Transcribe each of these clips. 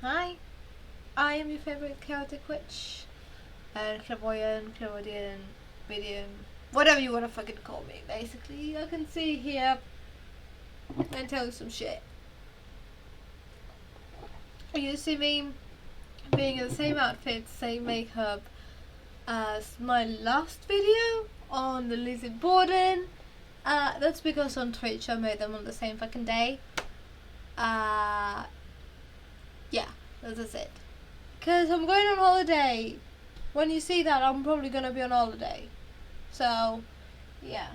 Hi, I am your favorite chaotic witch, and clairvoyant, clairaudient, medium, whatever you want to fucking call me. Basically, I can see here and tell you some shit. You see me being in the same outfit, same makeup as my last video on the Lizzie Borden. That's because on Twitch I made them on the same fucking day. Yeah, that's it. Because I'm going on holiday. When you see that, I'm probably gonna be on holiday. So, yeah.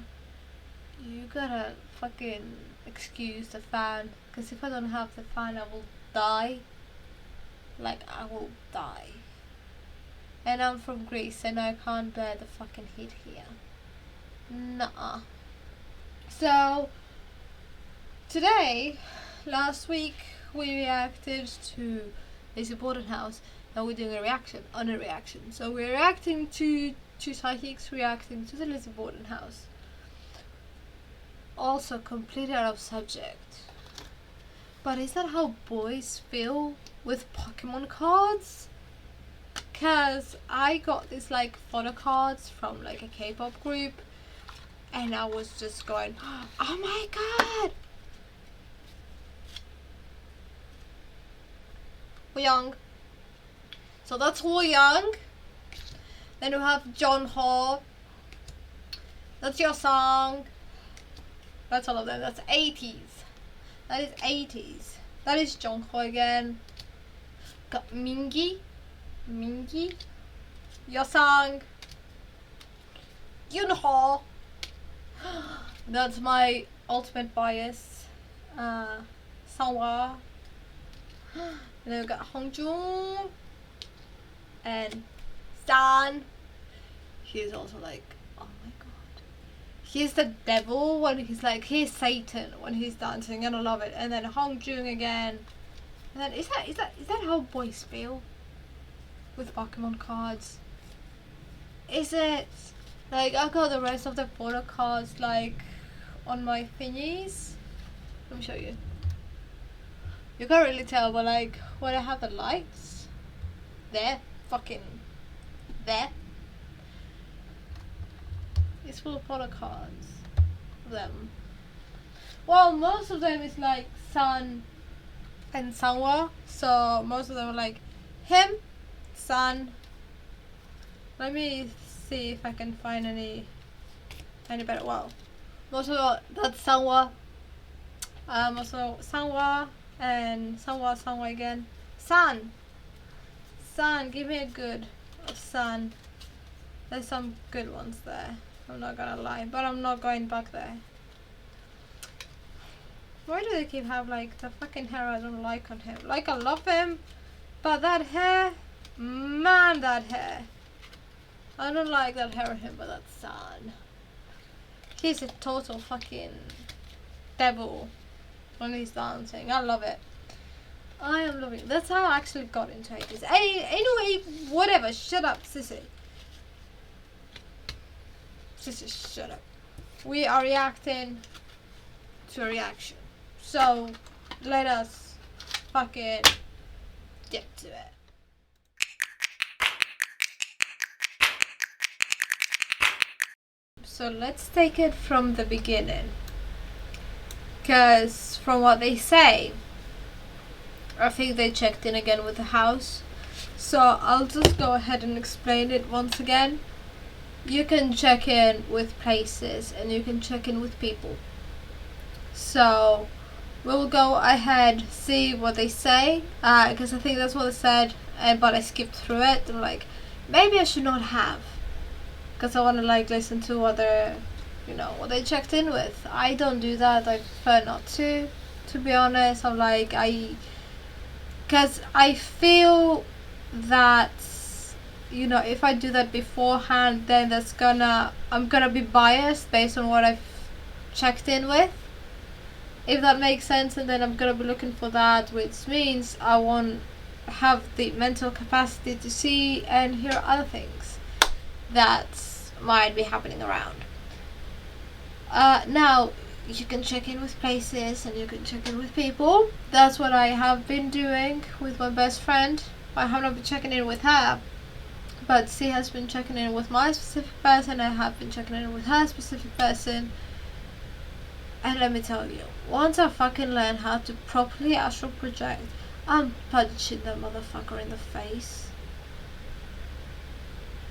You gotta fucking excuse the fan. Because if I don't have the fan, I will die. Like, I will die. And I'm from Greece and I can't bear the fucking heat here. Nuh-uh. So, today, last week, we reacted to Lizzie Borden House, and we're doing a reaction on a reaction. So we're reacting to two psychics reacting to the Lizzie Borden House. Also completely out of subject. But is that how boys feel with Pokemon cards? Cause I got these like photo cards from like a K-pop group, and I was just going, oh my god! Young. So that's Young. Then you have John Ho. That's your song. That's all of them. That's 80s. That is 80s. That is John Ho again. Got Mingi. Your song. Yun Ho. That's my ultimate bias. Sangwa. And then we got Hongjung and San. He's also like, oh my god. He's the devil when he's like, he's Satan when he's dancing, and I love it. And then Hongjung again. And then is that how boys feel with Pokemon cards? Is it like I got the rest of the photo cards like on my thingies? Let me show you. You can't really tell, but like when I have the lights, there, fucking there, it's full of photo cards of them. Well, most of them is like Sun and Sangwa, so most of them are like him, Sun. Let me see if I can find any better. Well, most of them, that's Sangwa. Also Sangwa. And Sangwa again. Sun, give me a good Sun. There's some good ones there, I'm not gonna lie, but I'm not going back there. Why do they keep have like the fucking hair I don't like on him? Like I love him, but that hair, man, that hair. I don't like that hair on him, but that's Sun. He's a total fucking devil when he's dancing. I love it. I am loving it. That's how I actually got into 80s. Anyway, whatever. Shut up, sissy. Sissy, shut up. We are reacting to a reaction. So, let us fucking get to it. So, let's take it from the beginning. Because from what they say, I think they checked in again with the house. So I'll just go ahead and explain it once again. You can check in with places and you can check in with people. So we'll go ahead, see what they say, because I think that's what they said, but I skipped through it. I'm like, maybe I should not have, because I want to like listen to what they're, you know, what they checked in with. I don't do that. I prefer not to be honest. I'm like, because I feel that, you know, if I do that beforehand, then I'm gonna be biased based on what I've checked in with, if that makes sense. And then I'm gonna be looking for that, which means I won't have the mental capacity to see and hear other things that might be happening around. Now, you can check in with places and you can check in with people. That's what I have been doing with my best friend. I have not been checking in with her, but she has been checking in with my specific person. I have been checking in with her specific person. And let me tell you, once I fucking learn how to properly astral project, I'm punching that motherfucker in the face.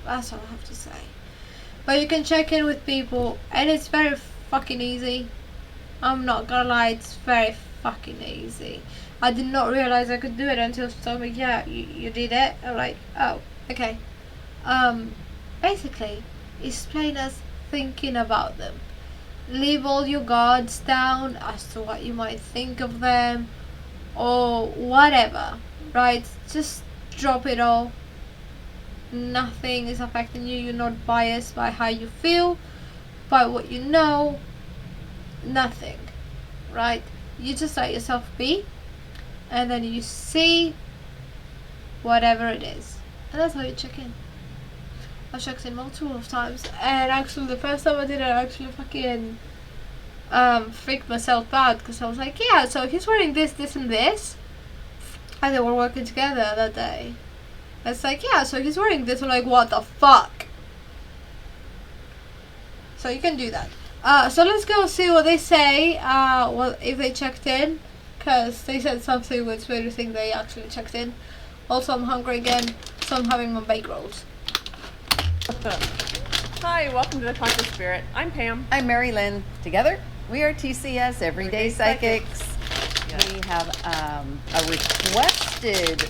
That's all I have to say. But you can check in with people, and it's very fucking easy. I'm not gonna lie, it's very fucking easy. I did not realize I could do it until she told me, yeah, you did it. I'm like, oh, okay. Basically, it's plain as thinking about them. Leave all your guards down as to what you might think of them or whatever, right? Just drop it all. Nothing is affecting you. You're not biased by how you feel, by what you know. Nothing, right? You just let yourself be, and then you see whatever it is, and that's how you check in. I've checked in multiple times, and actually the first time I did it, I actually fucking freaked myself out, because I was like, yeah, so he's wearing this, this, and this, and they were working together that day. It's like, yeah, so he's wearing this. I'm like, what the fuck? So you can do that. So let's go see what they say. Well, if they checked in, because they said something which made me think they actually checked in. Also, I'm hungry again, so I'm having my baked rolls. Hi, welcome to the Conscious Spirit. I'm Pam. I'm Mary Lynn. Together, we are TCS, Everyday Psychics. Yes. We have a requested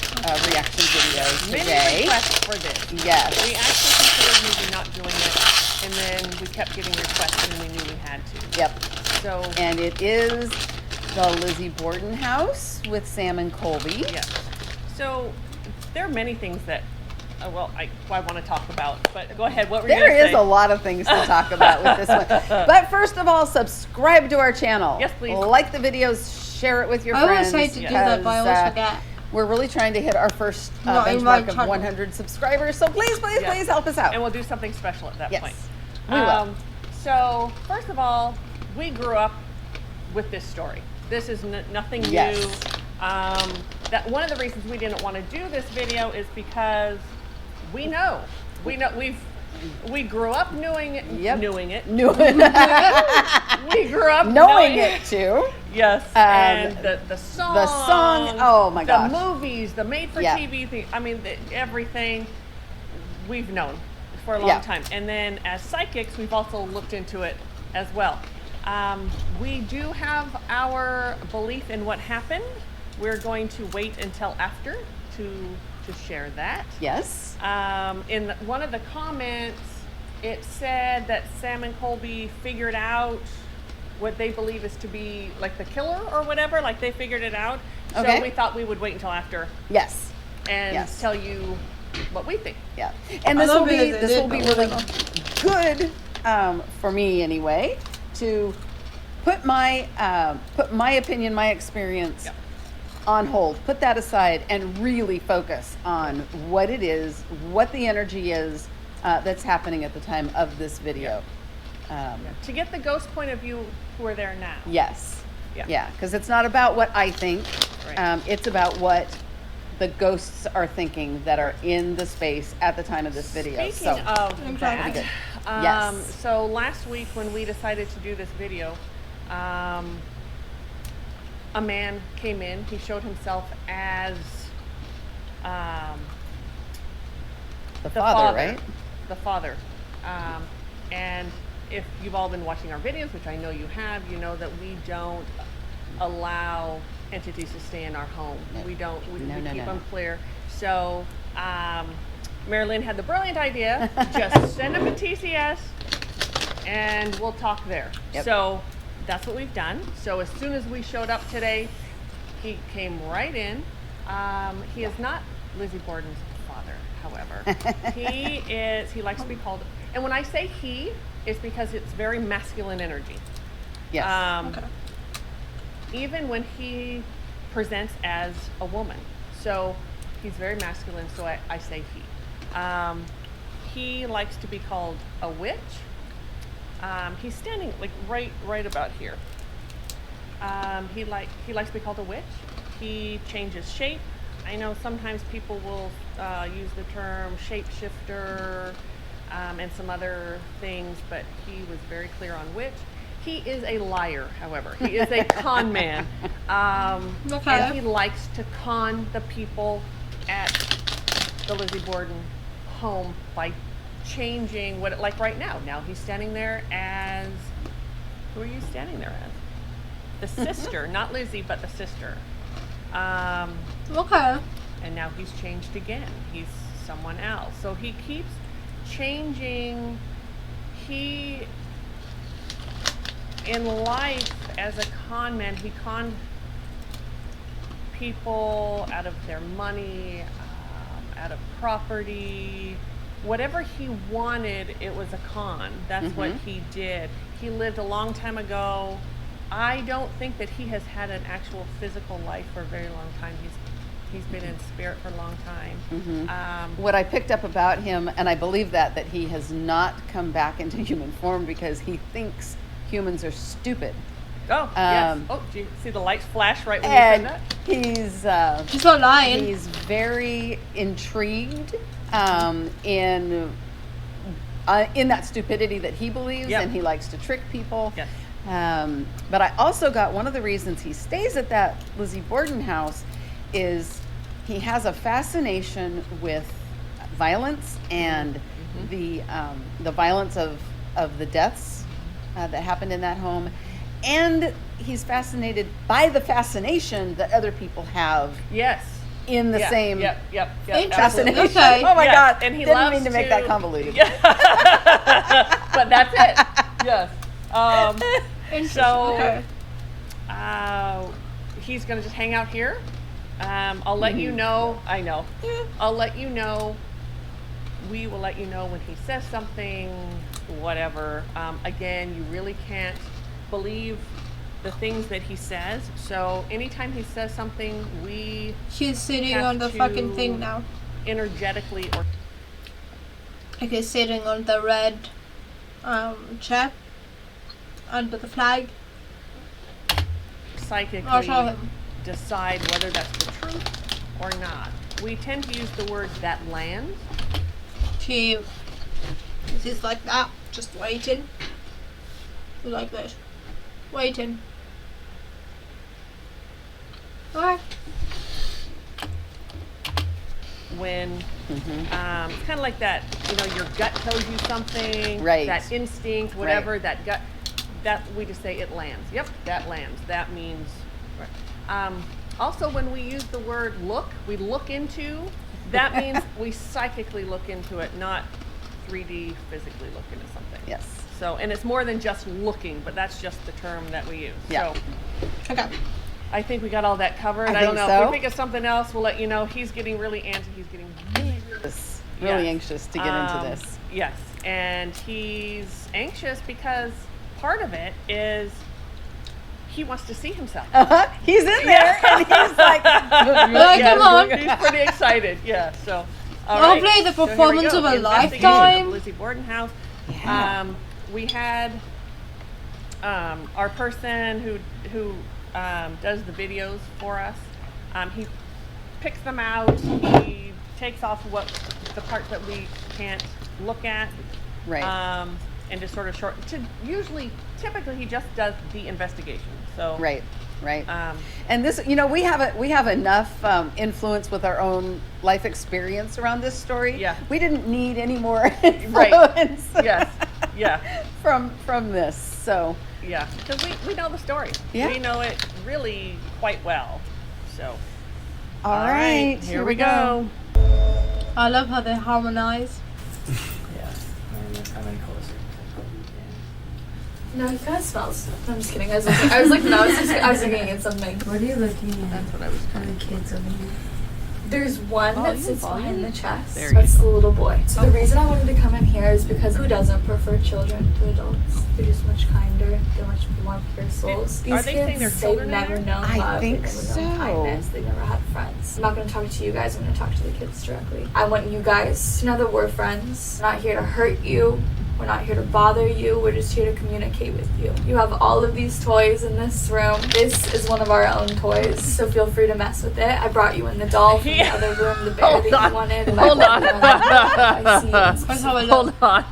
reaction video today. Many requests for this. Yes. We actually considered maybe not doing it, and then we kept getting requests, and we knew we had to. Yep. So. And it is the Lizzie Borden House with Sam and Colby. Yeah. So there are many things that. Well, I want to talk about, but go ahead. What were you going to say? There is a lot of things to talk about with this one. But first of all, subscribe to our channel. Yes, please. Like the videos, share it with your I friends. always say to do that, but I always forget. We're really trying to hit our first benchmark of 100 subscribers, so please help us out. And we'll do something special at that point. We will. So, first of all, we grew up with this story. This is nothing new. That one of the reasons we didn't want to do this video is because we grew up knowing it. We grew up knowing it too. Yes, and the song, oh my gosh, the movies, the made-for-TV thing. I mean, everything we've known for a long time. And then as psychics, we've also looked into it as well. We do have our belief in what happened. We're going to wait until after to share that. Yes. In one of the comments, it said that Sam and Colby figured out what they believe is to be like the killer or whatever, like they figured it out. Okay. So we thought we would wait until after. Yes. And tell you what we think. Yeah. And this will be really good for me anyway, to put my opinion, my experience on hold, put that aside, and really focus on what it is, what the energy is that's happening at the time of this video. To get the ghost point of view who are there now. Yes. Yeah, because it's not about what I think. Right. It's about what the ghosts are thinking that are in the space at the time of this video. Speaking of that, yes. So last week when we decided to do this video, a man came in. He showed himself as the father, right? The father. And if you've all been watching our videos, which I know you have, you know that we don't allow entities to stay in our home. We keep them clear. So Marilyn had the brilliant idea, just send them a TCS and we'll talk there. Yep. So that's what we've done. So as soon as we showed up today, he came right in. He is not Lizzie Borden's father, however. He likes to be called, and when I say he, it's because it's very masculine energy. Yes. Okay. Even when he presents as a woman. So he's very masculine, so I say he. He likes to be called a witch. He's standing like right about here. He likes to be called a witch. He changes shape. I know sometimes people will use the term shapeshifter and some other things, but he was very clear on witch. He is a liar, however. He is a con man. Okay. And he likes to con the people at the Lizzie Borden home by changing what, like right now. Now he's standing there as, who are you standing there as? The sister, not Lizzie, but the sister. Okay. And now he's changed again. He's someone else. So he keeps changing. In life, as a con man, he conned people out of their money, out of property. Whatever he wanted, it was a con. That's what he did. He lived a long time ago. I don't think that he has had an actual physical life for a very long time. He's been in spirit for a long time. What I picked up about him, and I believe that he has not come back into human form because he thinks humans are stupid. Oh, yes. Oh, do you see the lights flash right when you said that? He's not lying. He's very intrigued in that stupidity that he believes, and he likes to trick people. Yes. But I also got one of the reasons he stays at that Lizzie Borden house is he has a fascination with violence and the violence of the deaths that happened in that home, and he's fascinated by the fascination that other people have. Yes. In the same fascination. Okay. Oh my God! And he didn't loves mean to make that convoluted. But that's it. Yes. So he's going to just hang out here. I'll let you know. I know. I'll let you know. We will let you know when he says something, whatever. Again, you really can't believe the things that he says. So anytime he says something, She's sitting have on the to fucking thing now. energetically or Okay, sitting on the red chair under the flag. psychically I'll show him. decide whether that's the truth or not. We tend to use the word that lands. She's like that, just waiting. Like this. Waiting. Okay. When it's kind of like that, your gut tells you something, right? That instinct, whatever, right. That gut, that we just say it lands. Yep, that lands. That means. Right. Also, when we use the word look, we look into. That means we psychically look into it, not 3D physically look into something. Yes. So, and it's more than just looking, but that's just the term that we use. Yeah. So, okay. I think we got all that covered. I don't know. So. If we think of something else, we'll let you know. He's getting really antsy. He's getting really anxious to get into this. Yes, and he's anxious because part of it is he wants to see himself. He's in there, and he's like, come on. He's pretty excited. Yeah. So. Hopefully, the performance of a lifetime. Lizzie Borden house. Yeah. We had our person who does the videos for us. He picks them out. He takes off the parts that we can't look at. Right. And just sort of typically he just does the investigation. So. Right. And this, we have enough influence with our own life experience around this story. Yeah. We didn't need any more influence. Right. Yes. Yeah. from this. So. Yeah, because we know the story. Yeah. We know it really quite well. So. All right. Here we go. I love how they harmonize. Yeah. I'm in closer. No, it kind of smells. I'm just kidding. I was looking at something. What are you looking at? That's what I was trying Are the kids over here? There's one that sits volume. behind the chest. There you That's go. the little boy. So the reason I wanted to come in here is because who doesn't prefer children to adults? They're just much kinder. They're much more pure souls. Are they saying they're children They've never known I love. think They've never so. known kindness. They've never had friends. I'm not going to talk to you guys. I'm going to talk to the kids directly. I want you guys to know that we're friends. I'm not here to hurt you. We're not here to bother you. We're just here to communicate with you. You have all of these toys in this room. This is one of our own toys, so feel free to mess with it. I brought you in the doll from the other room, the bear that you wanted. And Hold on. Hold on.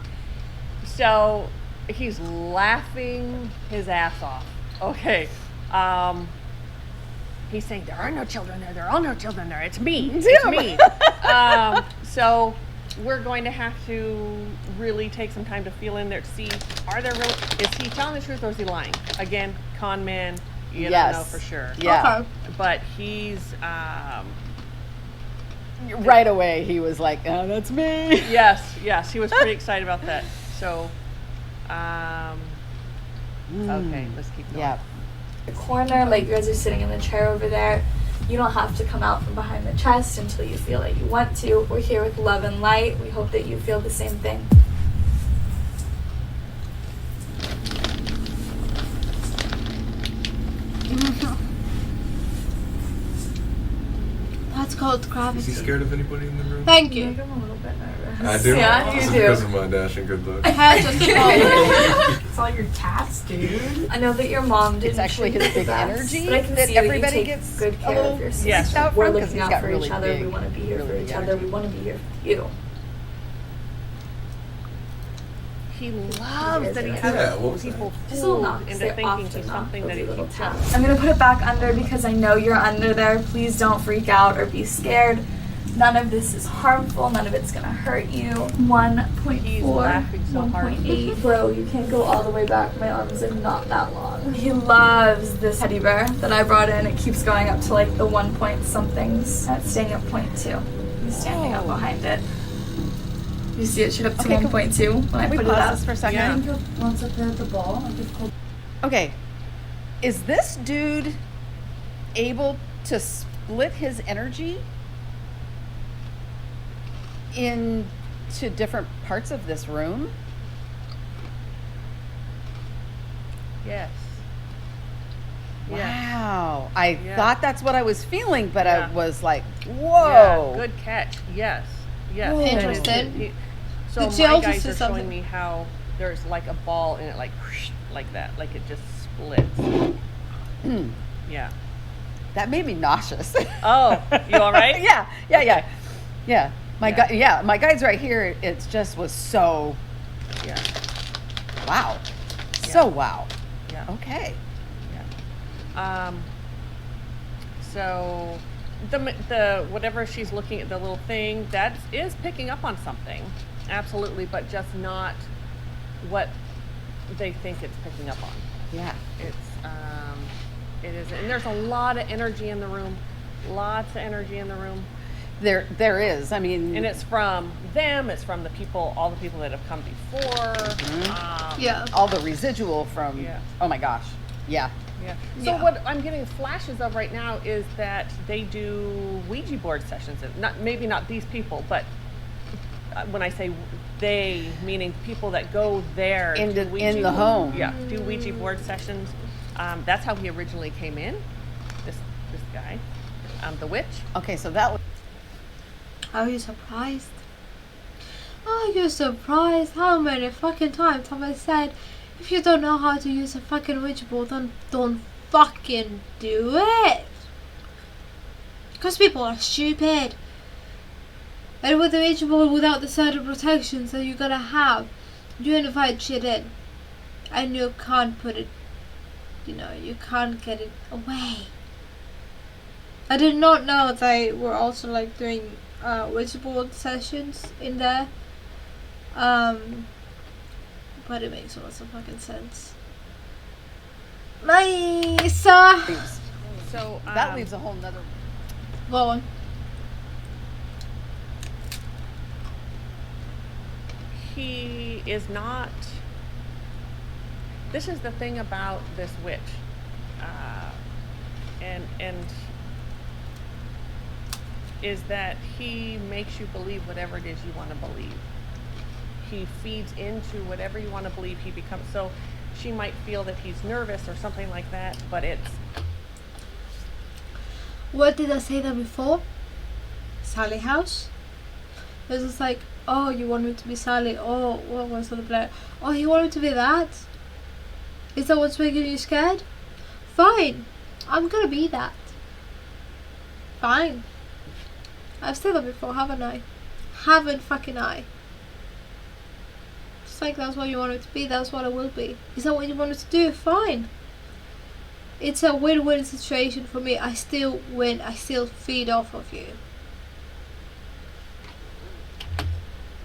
So he's laughing his ass off. Okay. He's saying there are no children there. There are no children there. It's me. It's me. So we're going to have to really take some time to feel in there to see, is he telling the truth or is he lying? Again, con man, you don't know for sure. Yeah. Okay. But he's, Right away, he was like, "Oh, that's me." yes, he was pretty excited about that. So, okay, let's keep going. Yeah. the corner, like you guys are sitting in the chair over there. You don't have to come out from behind the chest until you feel that you want to. We're here with love and light. We hope that you feel the same thing. That's called gravity. Is he scared of anybody in the room? Thank you. I'm a little bit nervous. I do. Yeah, This you is do. because of my dashing good looks. Hair just falling. It's all your tats, dude. I know that your mom didn't It's actually treat his you the big best, energy but I can that see that you everybody take gets good a care little of your sister. Yes. out We're from, 'cause looking he's out got for really each other. We big- want to be here for really each big other. energy. We want to be here for you. He loves that he Yeah, has what was people Just a little fooled knocks. into They're thinking often to not something that he little keeps taps. up. I'm gonna put it back under because I know you're under there. Please don't freak out or be scared. None of this is harmful. None of it's gonna hurt you. 1.4, He's laughing so hard. 1.8. Bro, you can't go all the way back. My arms are not that long. He loves this teddy bear that I brought in. It keeps going up to like the 1 point somethings. And it's staying at 0.2. He's standing up behind it. You see it shoot up to Okay, 1.2 when I Can we put it pause up. this for a second? Yeah. I think it wants up there at the ball. Like it's called. Okay. Is this dude able to split his energy into different parts of this room? Yes. Yes. Wow. I Yeah. thought that's what I was feeling, but Yeah. I was like, whoa. Yeah, good catch. Yes. Yes. Whoa. And it's- Interesting. So Did she my also guys say are something? showing me how there's like a ball in it, like that, like it just splits. Yeah. That made me nauseous. Oh, you all right? Yeah. My Yeah. my guide's right here. It just was so Yeah. wow. Yeah. So wow. Yeah. Okay. So the whatever she's looking at, the little thing that is picking up on something, absolutely, but just not what they think it's picking up on. Yeah. It is, and there's a lot of energy in the room, lots of energy in the room, There is. I mean, and it's from them. It's from the people, all the people that have come before. Yeah. all the residual from Yeah. oh my gosh. Yeah. Yeah. So Yeah. what I'm getting flashes of right now is that they do Ouija board sessions. Maybe not these people, but when I say they, meaning people that go there In to the- Ouija in the board- home. Yeah, do Ouija board sessions. That's how he originally came in. This guy, the witch. Okay, so that was Are you surprised? Are you surprised? How many fucking times have I said, if you don't know how to use a fucking Ouija board, then don't fucking do it? Because people are stupid. And with the Ouija board, without the certain protections that you're gonna have, you invite shit in. And you can't put it, you can't get it away. I did not know they were also like doing Ouija board sessions in there. But it makes lots of fucking sense. Nice! So that leaves a whole nother Go on. he is not. This is the thing about this witch, and is that he makes you believe whatever it is you want to believe. He feeds into whatever you want to believe. He becomes so. She might feel that he's nervous or something like that, but it's What did I say that before? Sally House? It's just like, oh, you want me to be Sally? Oh, what was the plan? Oh, you want me to be that? Is that what's making you scared? Fine, I'm gonna be that. Fine. I've said that before, haven't I? Haven't fucking I? It's like, that's what you want it to be, that's what it will be. Is that what you wanted to do? Fine. It's a win-win situation for me. I still win, I still feed off of you.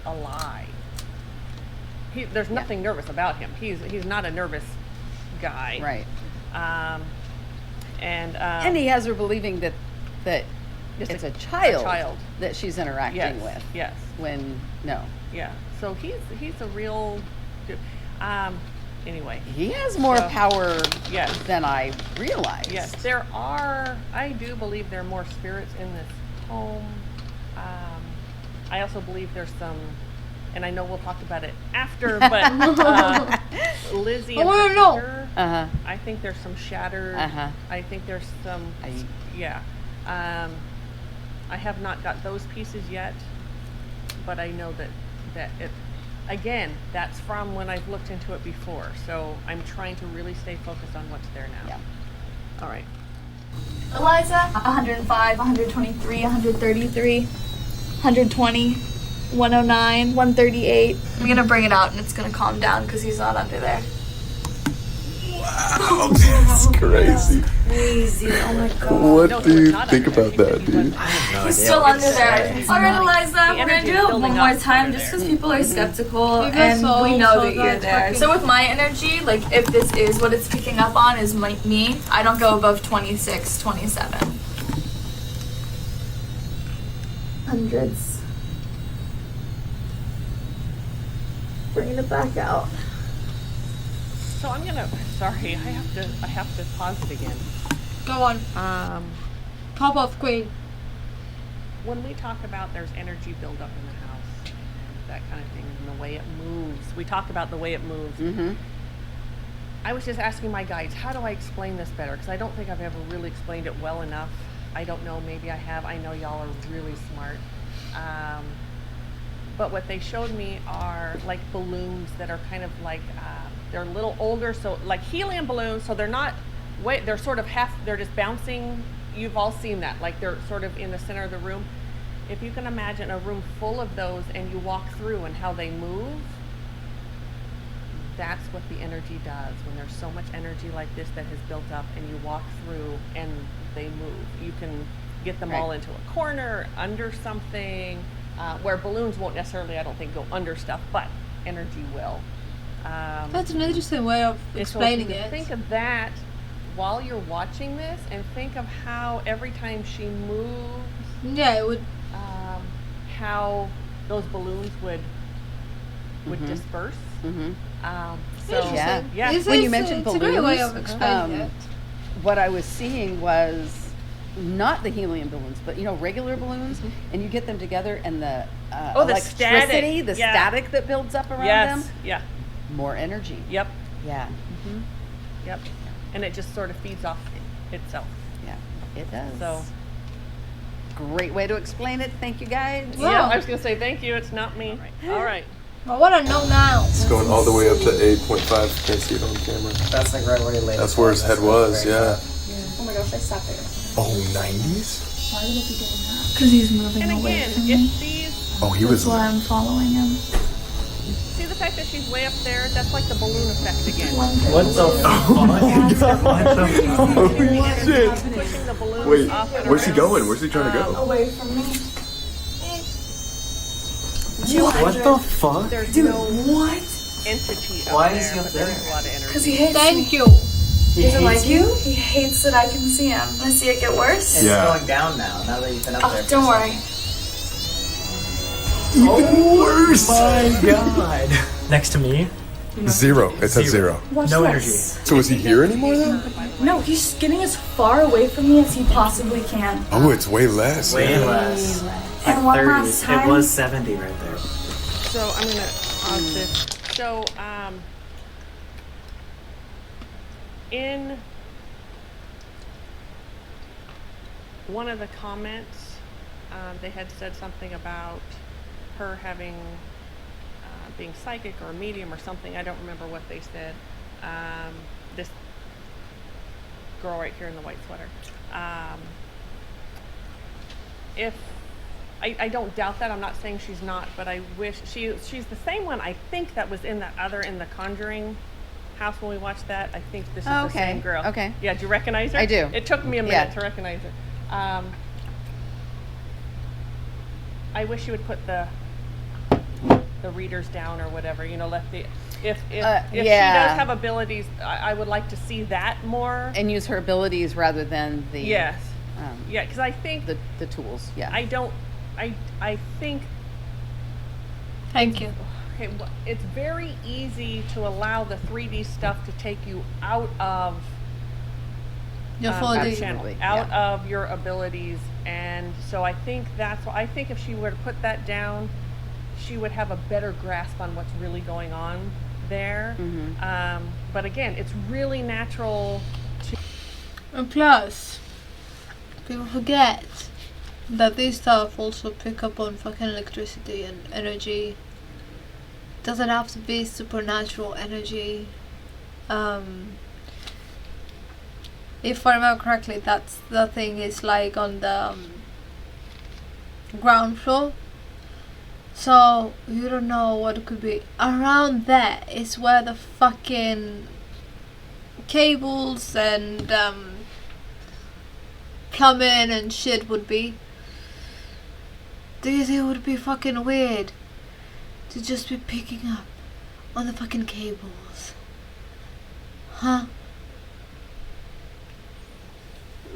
A lie. There's nothing nervous about him. He's not a nervous guy. Right. And he has her believing that it's a child that she's interacting with. Yes. When no. Yeah. So he's a real. Anyway. He has more power. Yes. Than I realized. Yes. I do believe there are more spirits in this home. I also believe there's some, and I know we'll talk about it after, but Lizzie and her sister, I think there's some shattered. I think there's some. Yeah. I have not got those pieces yet, but I know that it. Again, that's from when I've looked into it before, so I'm trying to really stay focused on what's there now. Yeah. All right. Eliza, 105, 123, 133, 120, 109, 138. I'm gonna bring it out and it's gonna calm down because he's not under there. Wow, that's crazy. Crazy, oh my god. What do you think about that, dude? He's still under there. Alright, Eliza, we're gonna do it one more time just because people are skeptical and we know that you're there. So with my energy, like if this is what it's picking up on is me, I don't go above 26, 27. Hundreds. Bringing it back out. So I'm gonna. Sorry, I have to pause it again. Go on. Pop off, Queen. When we talk about there's energy buildup in the house, and that kind of thing, and the way it moves, we talk about the way it moves. Mm-hmm. I was just asking my guides, how do I explain this better? Because I don't think I've ever really explained it well enough. I don't know, maybe I have. I know y'all are really smart. But what they showed me are like balloons that are kind of like, they're a little older, so like helium balloons, so they're not, they're sort of they're just bouncing. You've all seen that, like they're sort of in the center of the room. If you can imagine a room full of those and you walk through and how they move, that's what the energy does. When there's so much energy like this that has built up and you walk through and they move, you can get them all into a corner, under something, where balloons won't necessarily, I don't think, go under stuff, but energy will. That's an interesting way of explaining it. Think of that while you're watching this, and think of how every time she moves, it would. How those balloons would disperse. Mm-hmm. So yeah. This When is you mentioned it's balloons, a great way of explaining it. what I was seeing was not the helium balloons, but regular balloons, and you get them together, and the electricity, the static that builds up around them. Yeah. More energy. Yep. Yeah. Mm-hmm. Yep. And it just sort of feeds off itself. Yeah, it does. So. Great way to explain it. Thank you, guys. Wow. Yeah, I was going to say thank you. It's not me. All right. I want to know now. It's going all the way up to 8.5. Can't see it on camera. That's like right where he laid. That's where his head was, yeah. Oh my gosh, I sat there. Oh, 90s? Why would it be doing that? Because he's moving And away again, from me. if these... Oh, he was... That's why I'm following him. See the fact that she's way up there? That's like the balloon effect again. What the fuck? Holy shit. Pushing the balloons Wait, up and where's he around. going? Where's he trying to go? Away from me. What the fuck? There's Dude, no what? entity up Why there, is he up but there's there? a lot of energy. Because he hates me. Thank you. He Doesn't like hates you? He hates that I can see him. I see it get worse. It's Yeah. going down now that you've been up there. Oh, don't worry. Oh worse. My god. Next to me? Zero. It says zero. Watch No this. So is he here anymore then? No, he's getting as far away from me as he possibly can. Oh, it's way less. Way yeah. less. And Like one 30. last time. It was 70 right there. So I'm going to pause this. So, in one of the comments, they had said something about her having being psychic or a medium or something. I don't remember what they said. This girl right here in the white sweater. If I don't doubt that. I'm not saying she's not, but I wish she's the same one. I think that was in the Conjuring House when we watched that. I think this is the same girl. Okay. Yeah. Do you recognize her? I do. It took me a minute to recognize her. I wish you would put the readers down or whatever. You know, let the if she does have abilities, I would like to see that more and use her abilities rather than the yeah, because I think the tools. Yeah. I think. Thank you. Okay, well, it's very easy to allow the 3D stuff to take you out of Your 4D. channel, out of your abilities, and so I think that's why I think if she were to put that down, she would have a better grasp on what's really going on there. But again, it's really natural to. And plus, people forget that these stuff also pick up on fucking electricity and energy. Doesn't have to be supernatural energy. If I remember correctly, that's the thing is like on the ground floor. So you don't know what it could be. Around there is where the fucking cables and plumbing and shit would be. Do you think it would be fucking weird to just be picking up on the fucking cables? Huh?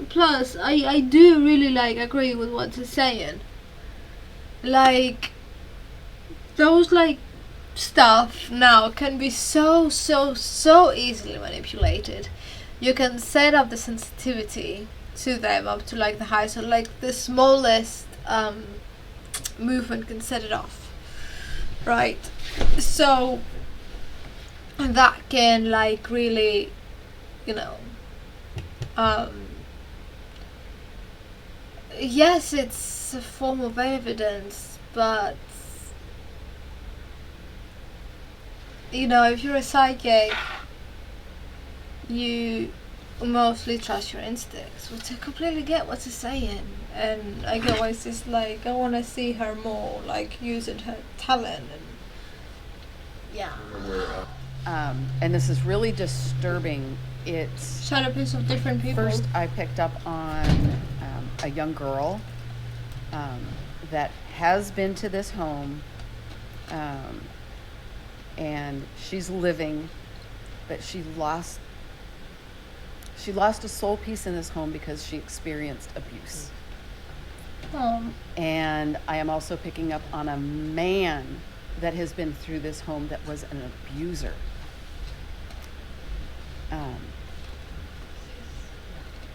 Plus, I do really agree with what he's saying. Like, those stuff now can be so easily manipulated. You can set up the sensitivity to them up to the highest, or the smallest movement can set it off, right? So that can really, yes, it's a form of evidence, but if you're a psychic, you mostly trust your instincts, which I completely get what he's saying, and I get why it's just I want to see her more using her talent, and yeah. And this is really disturbing. It's shadow piece of different people. First, I picked up on a young girl that has been to this home, and she's living, but she lost a soul piece in this home because she experienced abuse. And I am also picking up on a man that has been through this home that was an abuser.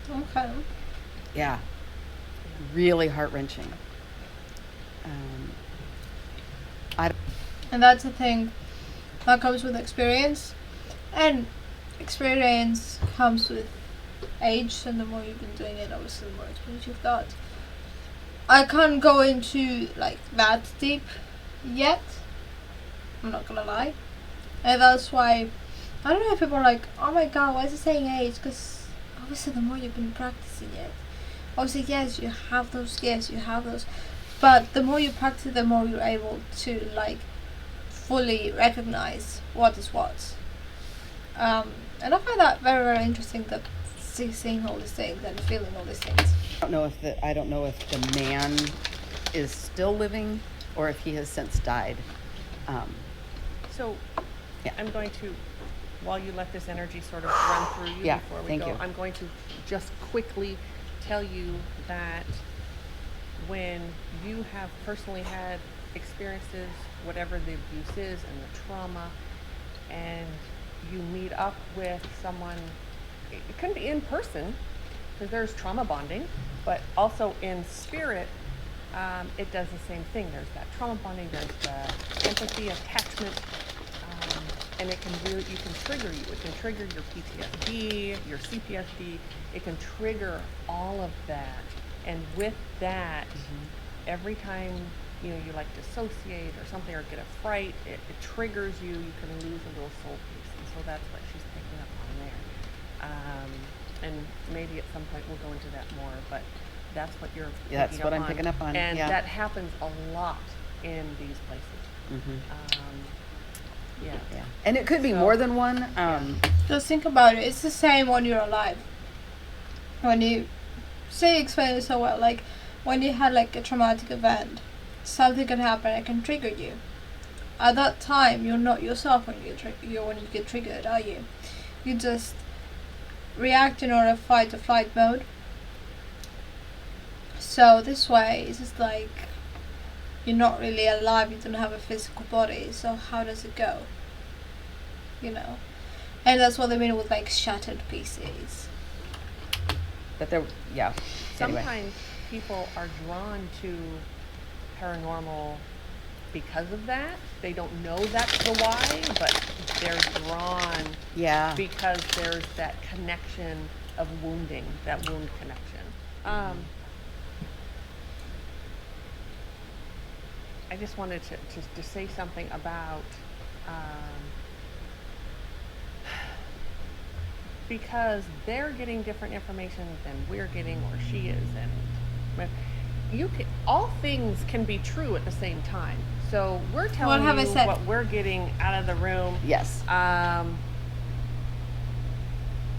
Okay. Yeah. Really heart-wrenching. And that's the thing that comes with experience, and experience comes with age, and the more you've been doing it, obviously the more experience you've got. I can't go into that deep yet, I'm not gonna lie, and that's why I don't know if people are oh my god, why is it saying age? Because obviously the more you've been practicing it, obviously yes, you have those gifts, you have those, but the more you practice, the more you're able to fully recognize what is what. And I find that very, very interesting, that seeing all these things and feeling all these things. I don't know if the man is still living or if he has since died. So yeah. I'm going to, while you let this energy sort of run through you before we go, I'm going to just quickly tell you that when you have personally had experiences, whatever the abuse is and the trauma, and you meet up with someone, it can be in person, because there's trauma bonding, but also in spirit, it does the same thing. There's that trauma bonding, there's the empathy, attachment, and it can you can trigger you. It can trigger your PTSD, your CPSD. It can trigger all of that. And with that, every time you like dissociate or something, or get a fright, it triggers you. You can lose a little soul piece, and so that's what she's picking up on there. And maybe at some point we'll go into that more, but that's what you're That's what I'm picking up on. And yeah. that happens a lot in these places. Yeah. And it could be more than one. Just think about it. It's the same when you're alive. When you say explain it so well, like when you had like a traumatic event, something can happen. It can trigger you. At that time, you're not yourself when you get triggered, are you? You just react in a fight or flight mode. So this way, it's just like you're not really alive. You don't have a physical body. So how does it go? You know, and that's what they mean with like shattered pieces. But they're, yeah. Sometimes Anyway. people are drawn to paranormal because of that. They don't know that's the why, but they're drawn because there's that connection of wounding, that wound connection. I just wanted to say something about because they're getting different information than we're getting, or she is, and all things can be true at the same time. So we're telling you what we're getting out of the room. Yes.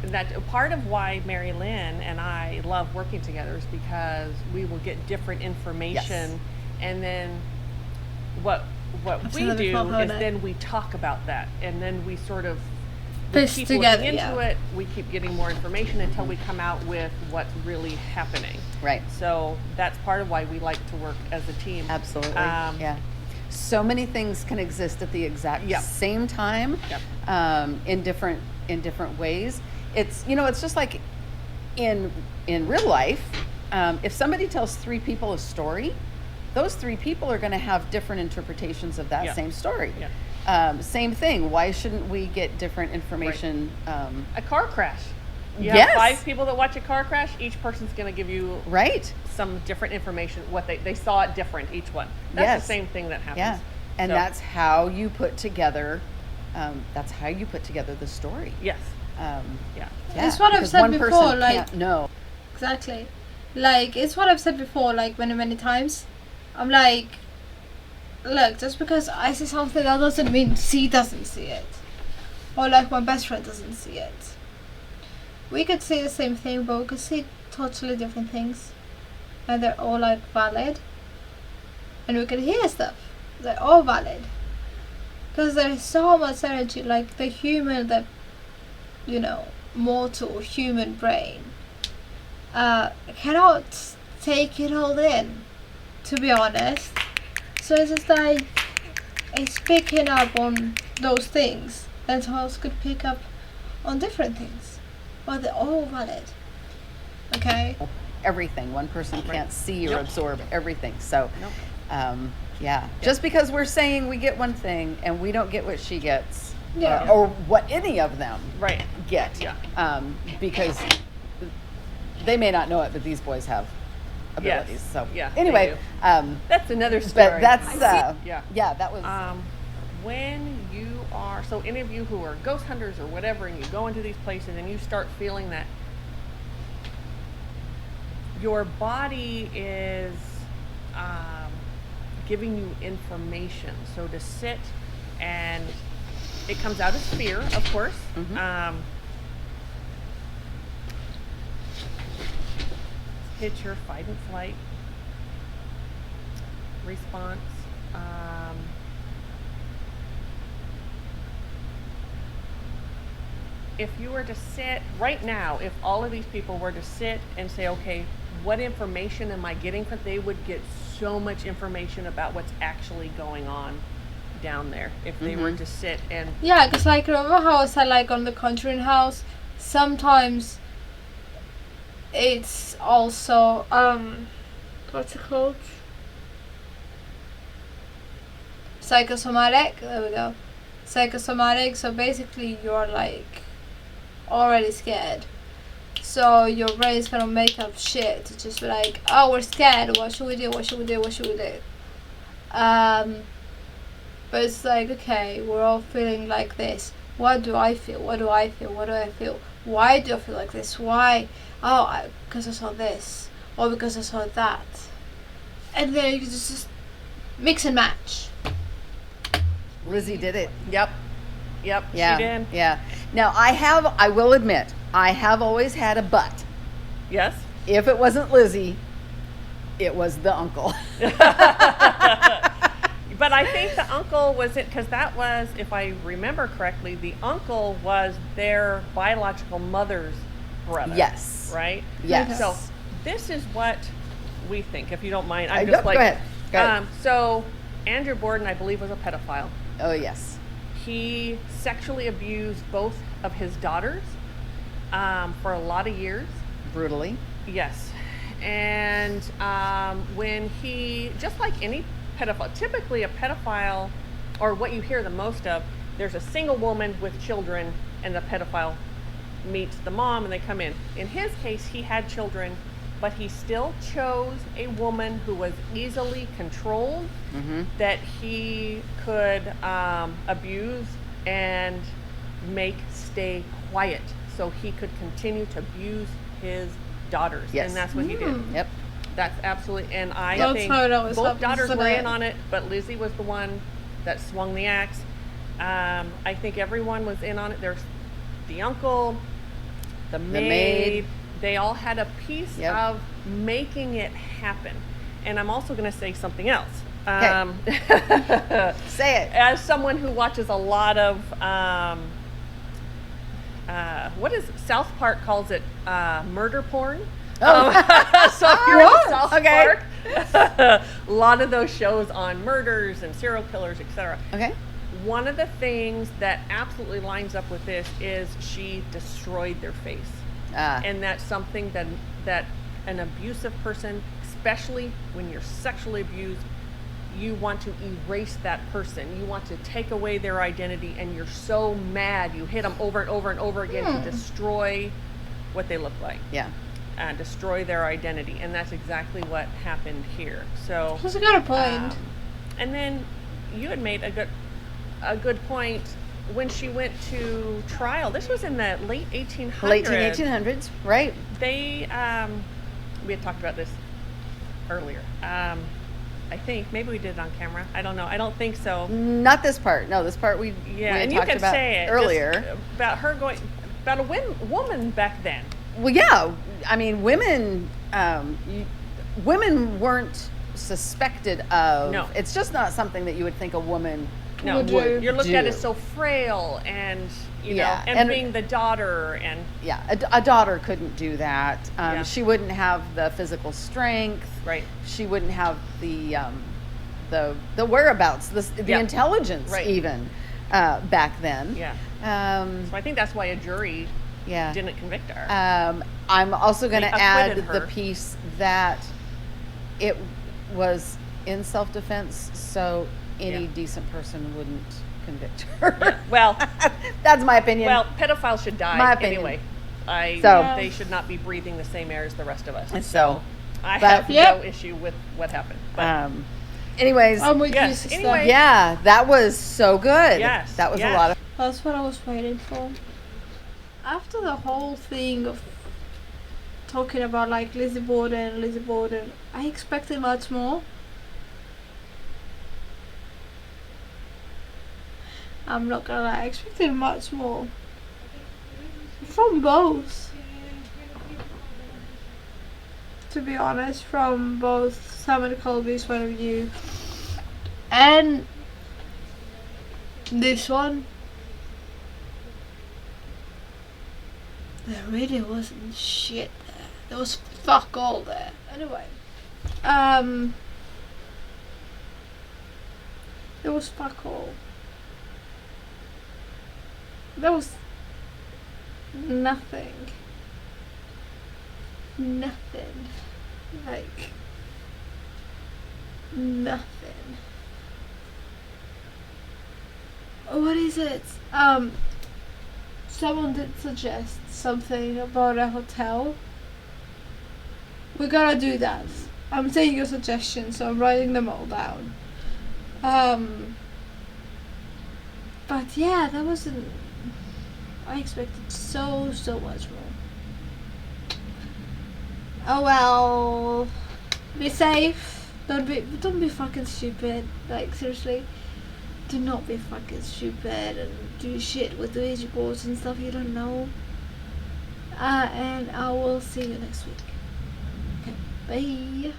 That part of why Mary Lynn and I love working together is because we will get different information, and then what we do is then we talk about that, and then we sort of keep looking into it. We keep getting more information until we come out with what's really happening. Right. So that's part of why we like to work as a team. Absolutely. Yeah. So many things can exist at the exact same time, in different ways. It's it's just like in real life. If somebody tells 3 people a story, those 3 people are going to have different interpretations of that same story. Yeah. Same thing. Why shouldn't we get different information? Right. A car crash. You have 5 people that watch a car crash. Each person's going to give you some different information. What they saw it different. Each one. That's the same thing that happens. Yeah. And that's how you put together. That's how you put together the story. Yes. It's what I've said before. Like can't know. Exactly. Like it's what I've said before. Like many times. I'm like, look, just because I see something, that doesn't mean C doesn't see it. Or like my best friend doesn't see it. We could see the same thing, but we could see totally different things. And they're all like valid. And we could hear stuff. They're all valid. Because there's so much energy, like the mortal human brain cannot take it all in, to be honest. So it's just like it's picking up on those things that else could pick up on different things, but they're all valid. Okay. Everything. One person can't see or absorb everything. So, just because we're saying we get one thing and we don't get what she gets, or what any of them get, because they may not know it, but these boys have abilities. So anyway, that's another story. But that's that was when you are, so any of you who are ghost hunters or whatever, and you go into these places and you start feeling that your body is giving you information. So to sit, and it comes out as fear, of course. Hit your fight and flight response. If you were to sit right now, if all of these people were to sit and say, okay, what information am I getting from, they would get so much information about what's actually going on down there if they were to sit and because like remember how I said like on the Conjuring House, sometimes it's also what's it called, psychosomatic. There we go. Psychosomatic. So basically you're like already scared, so your brain's gonna make up shit to just be like, oh, we're scared, what should we do, But it's like, okay, we're all feeling like this. What do I feel? What do I feel? What do I feel? Why do I feel like this? Why? Oh, because I saw this. Or because I saw that. And then you just mix and match. Lizzie did it. Yep. Yep. Yeah. She did. Yeah. Now, I will admit, I have always had a but. Yes. If it wasn't Lizzie, it was the uncle. But I think the uncle was it, because that was, if I remember correctly, the uncle was their biological mother's brother. Yes. Right? Yes. So this is what we think, if you don't mind. Go ahead. Go ahead. So Andrew Borden, I believe, was a pedophile. Oh, yes. He sexually abused both of his daughters for a lot of years. Brutally. Yes. And when he, just like any pedophile, typically a pedophile, or what you hear the most of, there's a single woman with children and the pedophile meets the mom and they come in. In his case, he had children, but he still chose a woman who was easily controlled, that he could abuse and make stay quiet so he could continue to abuse his daughters. Yes. And that's what he did. Yep. That's absolutely, and I That's think how it always both happens, daughters isn't were it? in on it, but Lizzie was the one that swung the axe. I think everyone was in on it. There's the uncle, the maid. They all had a piece of making it happen. And I'm also going to say something else. Say it. As someone who watches a lot of, what is South Park calls it, murder porn. So if you're in South Park, a lot of those shows on murders and serial killers, etc. Okay. One of the things that absolutely lines up with this is she destroyed their face. And that's something that an abusive person, especially when you're sexually abused, you want to erase that person. You want to take away their identity, and you're so mad. You hit them over and over and over again to destroy what they look like. Yeah. Destroy their identity, and that's exactly what happened here. So That's a good point. and then you had made a good point when she went to trial. This was in the late 1800s. Late 1800s, right? They we had talked about this earlier. I think maybe we did it on camera. I don't know. I don't think so. Not this part. No, this part we had and you talked can about say it earlier. just about her going about a woman back then. Well, yeah. I mean, women weren't suspected of. No. It's just not something that you would think a woman No, Would you're looked at do. as so frail, and you know, Yeah, and and- being the daughter, and Yeah, a daughter couldn't do that. Yeah. She wouldn't have the physical strength. right, She wouldn't have the whereabouts, the Yeah. intelligence Right. even back then. yeah. Um, So I think that's why a jury yeah. didn't convict her. I'm also going They to add acquitted the her. piece that it was in self-defense, so any Yeah. decent person wouldn't convict her. Well, That's my opinion. well, pedophiles should die My opinion. anyway. So- They should not be breathing the same air as the rest of us. So, I but- have Yep. no issue with what happened. But anyways, I'm with you, yes, sister. anyway. yeah, that was so good. Yes, that was yes. a lot of. That's what I was waiting for. After the whole thing of talking about like Lizzie Borden, I expected much more. I'm not gonna lie, I expected much more. From both. To be honest, from both Sam and Colby's point of view and this one. There really wasn't shit there. There was fuck all there. Anyway. There was fuck all. There was nothing. Nothing. Like nothing. What is it? Someone did suggest something about a hotel. We gotta do that. I'm taking your suggestions, so I'm writing them all down. But yeah, that wasn't. I expected so much more. Oh well. Be safe. Don't be fucking stupid. Like seriously, do not be fucking stupid and do shit with the Ouija boards and stuff you don't know. And I will see you next week. Okay, bye.